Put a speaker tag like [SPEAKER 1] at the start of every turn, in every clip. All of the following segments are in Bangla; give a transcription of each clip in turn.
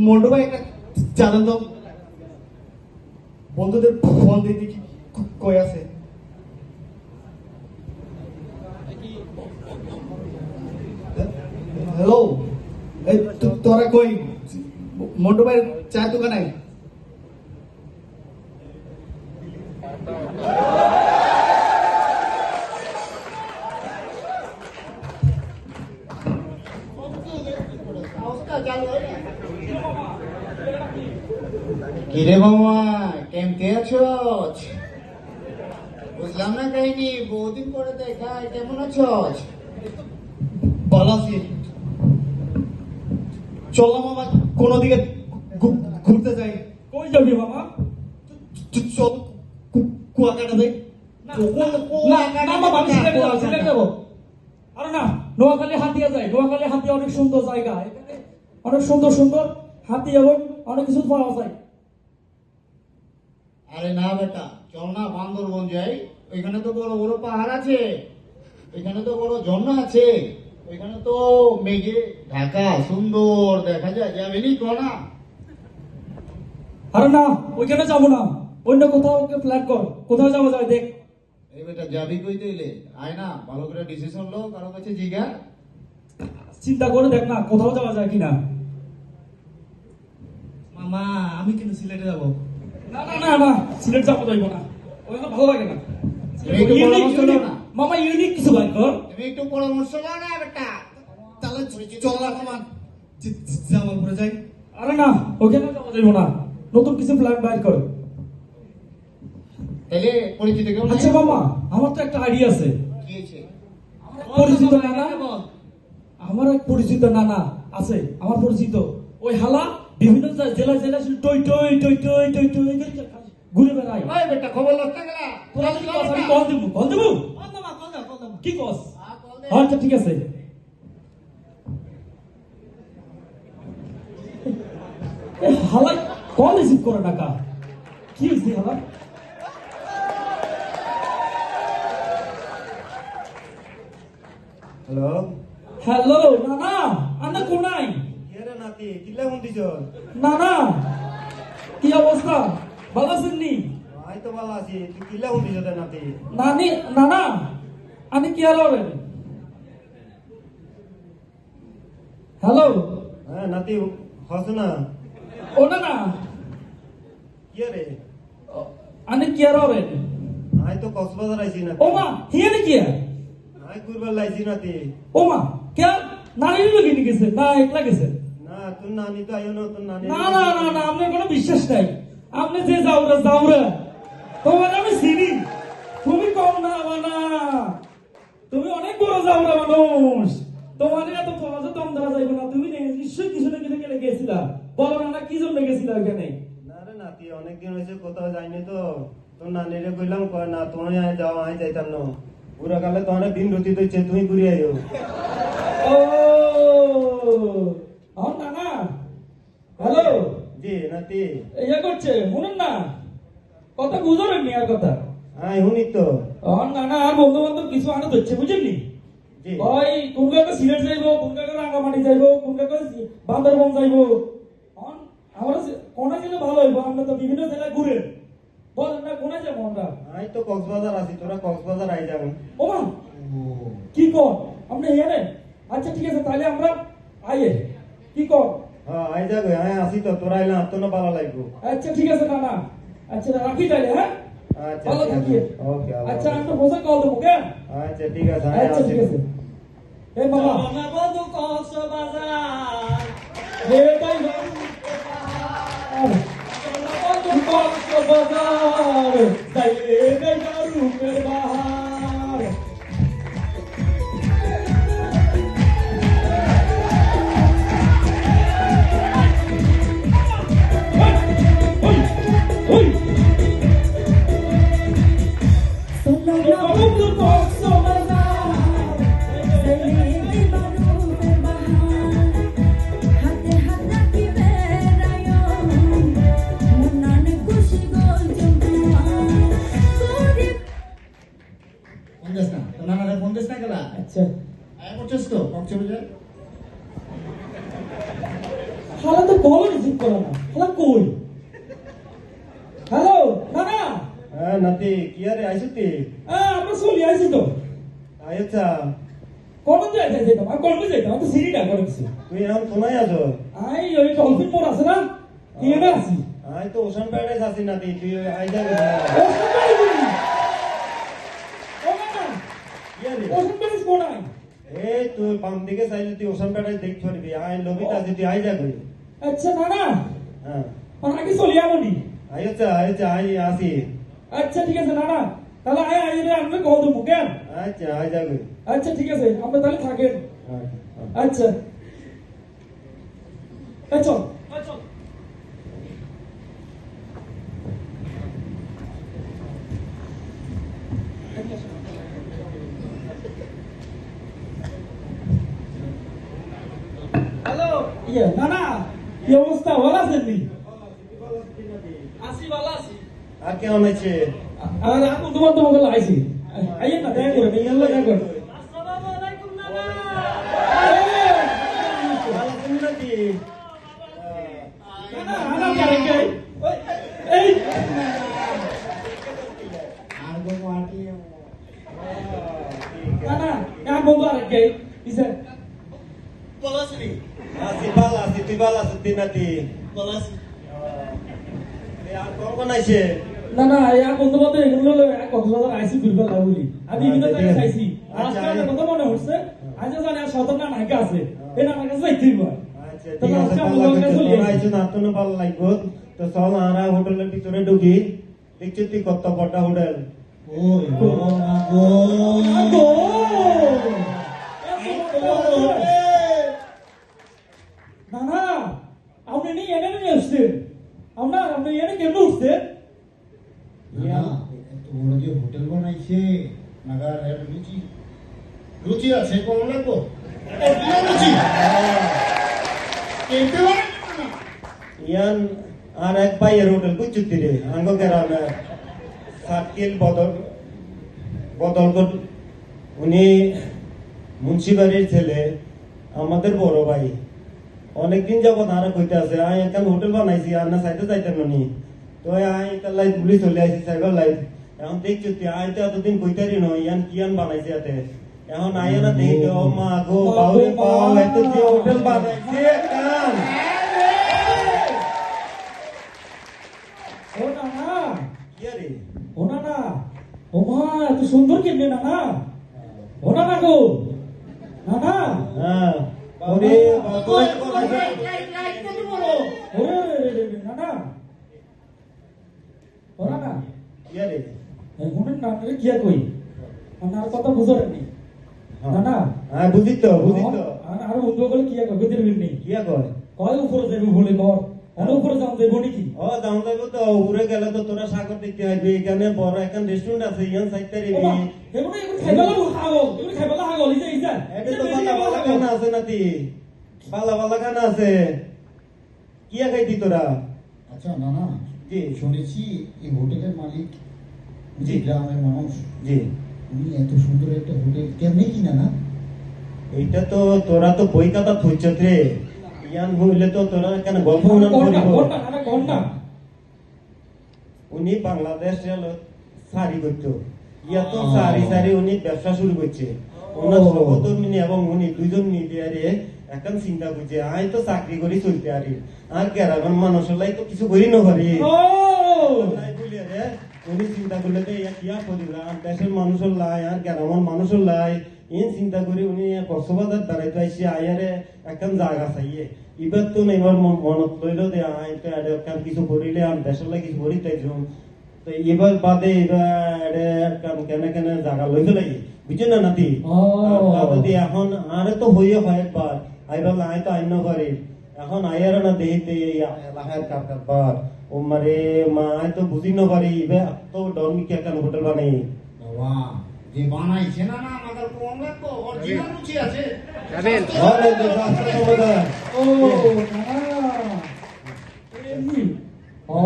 [SPEAKER 1] মন্টু ভাই একটা জানেন তো বন্ধুদের ফোন দিতে কি কই আছে? হ্যালো, এই তোরা কই? মন্টু ভাইয়ের চায়ের দোকানে?
[SPEAKER 2] কিরে মামা, কেমতে আছো? বুঝলাম না কাহিনী, বহুদিন পরে দেখা। কেমন আছো?
[SPEAKER 1] ভালো আছি। চললাম মামা কোনো দিকে ঘুরতে যাই।
[SPEAKER 3] কই যাবি মামা?
[SPEAKER 1] চল কুয়াকাটা যাই।
[SPEAKER 3] না মামা, আমি সিলেট যাবো। আরে না, নোয়াখালী হাতিয়া যাই। নোয়াখালী হাতিয়া অনেক সুন্দর জায়গা, এখানে অনেক সুন্দর সুন্দর হাতি এবং অনেক কিছু পাওয়া যায়।
[SPEAKER 2] আরে না বেটা, চল না বান্দরবন যাই। ওইখানে তো বড় বড় পাহাড় আছে, ওইখানে তো বড় ঝর্ণা আছে, ওইখানে তো মেঘে ঢাকা, সুন্দর দেখা যায়। যাবি নি না?
[SPEAKER 3] আরে না, ওইখানে যাবো না, অন্য কোথাও ওকে প্ল্যান কর। কোথাও যাওয়া যায় দেখ।
[SPEAKER 2] এই বেটা যাবি কই তাইলে? আয় না, ভালো করে ডিসিশন লো, কারো কাছে জিগা।
[SPEAKER 3] চিন্তা করে দেখ না, কোথাও যাওয়া যায় কিনা।
[SPEAKER 1] মামা আমি কিন্তু সিলেটে যাবো।
[SPEAKER 3] না না না না, সিলেট যাবো, যাইবো না, ওখানে ভালো লাগে না।
[SPEAKER 2] তুমি একটু পরামর্শ নাও না।
[SPEAKER 3] মামা ইউনিক কিছু বাইর কর।
[SPEAKER 2] তুমি একটু পরামর্শ নাও না বেটা।
[SPEAKER 1] তাহলে চল না মামা, জামালপুরে যাই।
[SPEAKER 3] আরে না, ওখানে যাওয়া যাইবো না, নতুন কিছু প্ল্যান বাইর কর।
[SPEAKER 2] তাইলে পরিচিত কেউ নাই?
[SPEAKER 3] আচ্ছা মামা, আমার তো একটা আইডিয়া আছে।
[SPEAKER 2] কি হয়েছে?
[SPEAKER 3] পরিচিত নানা, আমার এক পরিচিত নানা আছে, আমার পরিচিত। ওই হালা বিভিন্ন জেলায় জেলায় শুধু টই টই টই টই টই টই করে ঘুরে বেড়ায়।
[SPEAKER 2] ওই বেটা খবর লক্ষ্য গেলা।
[SPEAKER 3] তোরা যদি কস, আমি কল দেবো, কল দেবো। কি কস? আচ্ছা ঠিক আছে। হালা কল রিসিভ করে টাকা। কি হয়েছে হালা?
[SPEAKER 1] হ্যালো,
[SPEAKER 3] হ্যালো নানা, আন্না কোনাই?
[SPEAKER 1] কে রে নাতি, কিল্লা ফোন দিছ?
[SPEAKER 3] নানা, কি অবস্থা? ভালো আছেন নি?
[SPEAKER 1] আই তো ভালো আছি, তুই কিল্লা ফোন দিছ রে নাতি?
[SPEAKER 3] নানি, নানা, আমি কি আর হবেন? হ্যালো,
[SPEAKER 1] হ্যাঁ নাতি, হস না?
[SPEAKER 3] ও নানা,
[SPEAKER 1] কে রে?
[SPEAKER 3] আমি কি আর হবেন?
[SPEAKER 1] আই তো কক্সবাজার আইছি নাতি।
[SPEAKER 3] ও মা, হিয়ানে কি?
[SPEAKER 1] আই ঘুরবার লাইছি নাতি।
[SPEAKER 3] ও মা, কে? নানি লোকে নিয়ে গেছে না একলা গেছে?
[SPEAKER 1] না, তোর নানি তো আইও না, তোর নানি।
[SPEAKER 3] না না না না, আপনার কোনো বিশ্বাস নাই। আপনি যে যাওরা যাওরা, তোমার আমি চিনি। তুমি কম না বানা, তুমি অনেক বড় যাওরা মানুষ। তোমার এত সহজে দম দেওয়া যাইবে না। তুমি নিশ্চয়ই কিছু না কিছু কেটে গেছিলা। বলো না কি জন্য গেছিলা ওখানে?
[SPEAKER 1] না রে নাতি, অনেকদিন হয়েছে কোথাও যাইনি তো। তোর নানিরে কইলাম, কয় না তোমার যাও, আমি যাইতাম না। পুরা কালে তো অনেক দিন রতি হচ্ছে, তুমি ঘুরে আইও।
[SPEAKER 3] ও নানা, হ্যালো,
[SPEAKER 1] জি নাতি।
[SPEAKER 3] ইয়া করছে শুনুন না, কথা বুঝলেন নি? আর কথা
[SPEAKER 1] আই হুনি তো।
[SPEAKER 3] নানা আর বন্ধু বান্ধব কিছু আনো ধরছে, বুঝেননি?
[SPEAKER 1] জি।
[SPEAKER 3] ওই কোন কাকা সিলেট যাইবো, কোন কাকা রাঙ্গামাটি যাইবো, কোন কাকা বান্দরবন যাইবো। আমরা কোনা গেলে ভালো হইবো? আমরা তো বিভিন্ন জায়গায় ঘুরে, বলেন না কোনা যাবো আমরা?
[SPEAKER 1] আই তো কক্সবাজার আছি, তোরা কক্সবাজার আই যাবো।
[SPEAKER 3] ও মা, কি কর আপনি এখানে? আচ্ছা ঠিক আছে, তাহলে আমরা আইয়ে কি কর?
[SPEAKER 1] হ্যাঁ আই যাবে, হ্যাঁ আসি তো, তোরা আইলে আর তো না ভালো লাগবো।
[SPEAKER 3] আচ্ছা ঠিক আছে নানা, আচ্ছা রাখি তাইলে, হ্যাঁ
[SPEAKER 1] আচ্ছা
[SPEAKER 3] ভালো
[SPEAKER 1] ঠিক আছে।
[SPEAKER 3] থাকিয়ে।
[SPEAKER 1] ওকে,
[SPEAKER 3] আচ্ছা আমি তো বসে কল দেবো, কেন?
[SPEAKER 1] আচ্ছা ঠিক আছে, হ্যাঁ
[SPEAKER 3] আচ্ছা
[SPEAKER 1] আসি।
[SPEAKER 3] ঠিক আছে। এই বাবা, রে তাই না? বাজার যাইলে বেলা রূপের বাহার। আচ্ছা,
[SPEAKER 2] আয় করছিস তো কক্সবাজার?
[SPEAKER 3] হালা তো কল রিসিভ করো না হ্যালো কই হ্যালো নানা
[SPEAKER 1] হ্যাঁ নাতি কি আরে আইসুতি
[SPEAKER 3] আমরা চলি আইছি তো
[SPEAKER 1] আচ্ছা
[SPEAKER 3] কোন যাইতে যেতাম আর কোন যাইতাম তো সিরিটা করেছি
[SPEAKER 1] তুই এখন কোনায় আছো
[SPEAKER 3] আই ওই ডলফিন মোড় আছে না এখানে আছি
[SPEAKER 1] আই তো ওশান প্যারাডাইস আছি নাতি তুই আই যাবি কি আরে
[SPEAKER 3] ওখান প্যারিস কোনায়
[SPEAKER 1] এই তুই বাম দিকে চাইলে তুই ওশান প্যারাডাইস দেখতে পারবি আই লবিতে আছি তুই আই যাবি
[SPEAKER 3] আচ্ছা নানা
[SPEAKER 1] হ্যাঁ
[SPEAKER 3] মানে আগে চলি আমনি
[SPEAKER 1] আচ্ছা আই আসি
[SPEAKER 3] আচ্ছা ঠিক আছে নানা তাহলে আয় আয় রে আমরা কল দেবো কেন
[SPEAKER 1] আচ্ছা আই যাবি
[SPEAKER 3] আচ্ছা ঠিক আছে আমরা তাহলে থাকেন আচ্ছা চল চল হ্যালো ইয়ে নানা কি অবস্থা ভালো আছেন নি আসি ভালো আছি
[SPEAKER 1] আর কেমন আছে
[SPEAKER 3] আর আপু তোমাকে লাগাইছি আইয়েন না দেখা করে নিয়ে দেখা করে
[SPEAKER 4] আসসালামু আলাইকুম নানা
[SPEAKER 1] ভালো আছেন নাকি
[SPEAKER 3] নানা আনা করে কে এই
[SPEAKER 2] আর গো মাটি
[SPEAKER 3] নানা ya বন্ধু আর কে ইসে
[SPEAKER 4] বলাসনি
[SPEAKER 1] আসি তুই ভালো আছিস তুই নাতি
[SPEAKER 4] বলাসনি
[SPEAKER 1] আর কোন আছে
[SPEAKER 3] না না ya বন্ধু বন্ধু এগুলো হলো কক্সবাজার আইসি ঘুরবে লাগুলি আমি বিভিন্ন জায়গায় খাইছি
[SPEAKER 1] আচ্ছা,
[SPEAKER 3] আজকে কথা মনে হচ্ছে আজ জানি আর সদর না নায়িকা আছে এই নানার কাছে যাইতে হয়
[SPEAKER 1] আচ্ছা ঠিক আছে ভালো লাগছে তোরা আইছো না তো ভালো লাগবো তো চল আমরা হোটেলের ভিতরে ঢুকি দেখছিস তুই কত বড় হোটেল
[SPEAKER 2] ওই গো না গো
[SPEAKER 3] আগো নানা আপনি নিয়ে এনে নিয়ে আসছেন আপনি এনে কেন উঠছেন
[SPEAKER 2] না এত বড় যে হোটেল বানাইছে নাগার এর রুচি রুচি আছে কোন লাগবো ওটিও রুচি কেটে পারে না
[SPEAKER 1] ইয়ান আর এক ভাইয়ের হোটেল বুঝছিস রে আঙ্গ গ্রামে সার্কিল বদল উনি মুন্সিবাড়ির ছেলে আমাদের বড় ভাই অনেকদিন যাবত আর কইতে আছে আই এখন হোটেল বানাইছি আর না চাইতে চাইতেন নি তো আই তার ঘুরি চলে আইছি সাইবার লাইফ এখন দেখছি তুই আই তো এতদিন কইতারি নয় ইয়ান কিয়ান বানাইছে এতে এখন আই না দেখি ও মা গো বাউরে পাও এত যে হোটেল বানাইছে কাম
[SPEAKER 3] ও নানা
[SPEAKER 1] কি রে
[SPEAKER 3] ও নানা ও মা এত সুন্দর কেমনে নানা ও নানা গো নানা
[SPEAKER 1] হ্যাঁ ওরে বাবা
[SPEAKER 3] ওরে নানা ও নানা
[SPEAKER 1] কি রে
[SPEAKER 3] এখন নানারে কি কই নানার কথা বুঝরেননি নানা
[SPEAKER 1] হ্যাঁ বুঝি তো
[SPEAKER 3] আর বন্ধু বলে কি কই গদির বিন্নি
[SPEAKER 1] কি কয়
[SPEAKER 3] কয় উপরে যাবে বলে কর আর উপরে যাও যাবে নাকি
[SPEAKER 1] ও দাম যাবো তো উড়ে গেলে তো তোরা সাগর দেখতে আসবি এখানে বড় এখন রেস্টুরেন্ট আছে ইয়ান সাইতে রিবি
[SPEAKER 3] এগুলো খাইবালা হাগো এগুলো খাইবালা হাগো লিজা ইজা
[SPEAKER 1] এটা তো বালা খানা আছে নাতি বালা খানা আছে কি খাইতি তোরা
[SPEAKER 2] আচ্ছা না না
[SPEAKER 1] জি
[SPEAKER 2] শুনেছি এই হোটেলের মালিক
[SPEAKER 1] জি।
[SPEAKER 2] যে গ্রামের মানুষ
[SPEAKER 1] জি
[SPEAKER 2] উনি এত সুন্দর একটা হোটেল কেমনি কিনা না
[SPEAKER 1] এইটা তো তোরা তো বই খাতা থইছ রে ইয়ান হইলে তো তোরা কেন গল্প উনান করিব
[SPEAKER 3] ঘন্টা
[SPEAKER 1] উনি বাংলাদেশ সারি করতো ইয়া তো সারি উনি ব্যবসা শুরু করছে ওনার সহধর্মিনী এবং উনি দুজন মিলিয়ে এখন চিন্তা করছে আই তো চাকরি করি চলতে আরি আর গ্রামের মানুষের লাই তো কিছু করি না পারি উনি চিন্তা করলে তো ইয়া কিয়া করিলাম দেশের মানুষের লাই আর গ্রামের মানুষের লাই ইন চিন্তা করি উনি কক্সবাজার দাঁড়াইতে আইসি আয়ারে এখন জায়গা চাইয়ে এবার তো এবার মনত লইল দে আই তো এখন কিছু করিলে আর দেশের লাই কিছু করি তাই তো এবার বাদে এবার কেন জায়গা লইতে লাগে বুঝছেন না নাতি বাদে এখন আরে তো হইয়া হয় একবার আইবার আই তো আইন পারি এখন আয়ার না দেহিতে এলাকার কারবার ও মারে মা আই তো বুঝি না পারি এবার তো ডরমি কে কেন হোটেল বানাই
[SPEAKER 2] বাবা যে বানাইছে না না আমাদের কোন লাগতো অরিজিনাল রুচি আছে
[SPEAKER 1] আরে দেশাস্ত্র সমাধান
[SPEAKER 3] ও নানা এমনি ও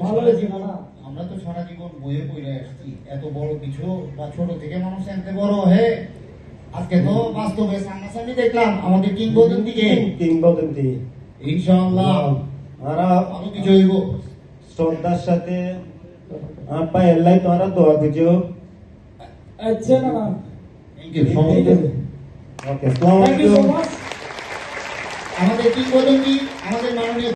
[SPEAKER 3] ভালো হয়েছে নানা
[SPEAKER 2] আমরা তো সারা জীবন বইয়ে পড়ে আসছি এত বড় কিছু বা ছোট থেকে মানুষ এনতে বড় হে আজকে তো বাস্তবে সামনাসামনি দেখলাম আমাদের কিংবদন্তিকে
[SPEAKER 1] কিংবদন্তি
[SPEAKER 2] ইনশাআল্লাহ
[SPEAKER 1] আর
[SPEAKER 2] ভালো কিছু হইব।
[SPEAKER 1] শ্রদ্ধার সাথে আর পাই এল্লাই তোমরা দোয়া দিও।
[SPEAKER 3] আচ্ছা না
[SPEAKER 2] থ্যাংক ইউ সমস্ত
[SPEAKER 1] ওকে, আসসালামু
[SPEAKER 3] থ্যাংক ইউ সো
[SPEAKER 1] আলাইকুম।
[SPEAKER 3] মাচ
[SPEAKER 2] আমাদের কিংবদন্তি আমাদের মাননীয়